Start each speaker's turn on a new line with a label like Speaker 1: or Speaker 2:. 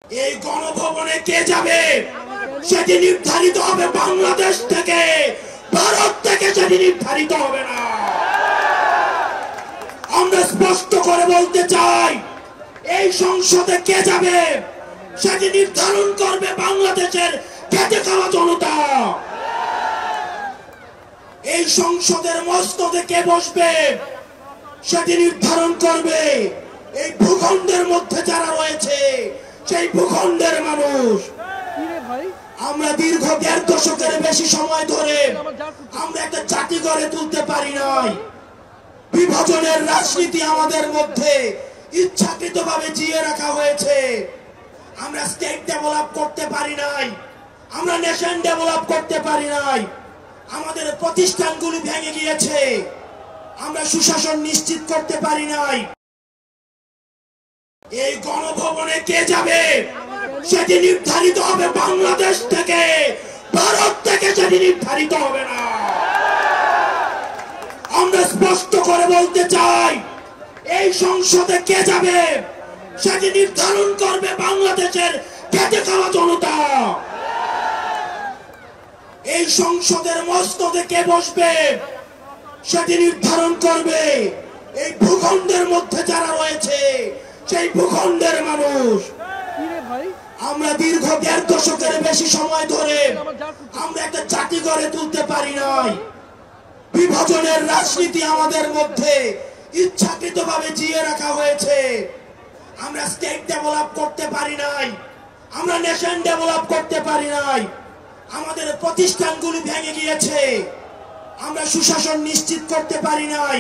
Speaker 1: এই গণভবনে কে যাবে সেটি নির্ধারিত হবে বাংলাদেশ থেকে, ভারত থেকে সেটি নির্ধারিত হবে না। আমরা স্পষ্ট করে বলতে চাই, এই সংসদে কে যাবে সেটি নির্ধারণ করবে বাংলাদেশের খেটে খাওয়া জনতা। এই সংসদের মসনদে কে বসবে সেটি নির্ধারণ করবে এই ভূখণ্ডের মধ্যে যারা রয়েছে সেই ভূখণ্ডের মানুষ। আমরা দীর্ঘ ১.৫ দশকের বেশি সময় ধরে আমরা একটা জাতি গড়ে তুলতে পারি নাই। বিভাজনের রাজনীতি আমাদের মধ্যে ইচ্ছাকৃতভাবে জিয়ে রাখা হয়েছে। আমরা স্টেট ডেভেলপ করতে পারি নাই, আমরা নেশন ডেভেলপ করতে পারি নাই। আমাদের প্রতিষ্ঠানগুলি ভেঙে গিয়েছে, আমরা সুশাসন নিশ্চিত করতে পারি নাই। এই গণভবনে কে যাবে সেটি নির্ধারিত হবে বাংলাদেশ থেকে, ভারত থেকে সেটি নির্ধারিত হবে না। আমরা স্পষ্ট করে বলতে চাই, এই সংসদে কে যাবে সেটি নির্ধারণ করবে বাংলাদেশের খেটে খাওয়া জনতা। এই সংসদের মসনদে কে বসবে সেটি নির্ধারণ করবে এই ভূখণ্ডের মধ্যে যারা রয়েছে সেই ভূখণ্ডের মানুষ। আমরা দীর্ঘ ১.৫ দশকের বেশি সময় ধরে আমরা একটা জাতি গড়ে তুলতে পারি নাই। বিভাজনের রাজনীতি আমাদের মধ্যে ইচ্ছাকৃতভাবে জিয়ে রাখা হয়েছে। আমরা স্টেট ডেভেলপ করতে পারি নাই, আমরা নেশন ডেভেলপ করতে পারি নাই। আমাদের প্রতিষ্ঠানগুলি ভেঙে গিয়েছে, আমরা সুশাসন নিশ্চিত করতে পারি নাই।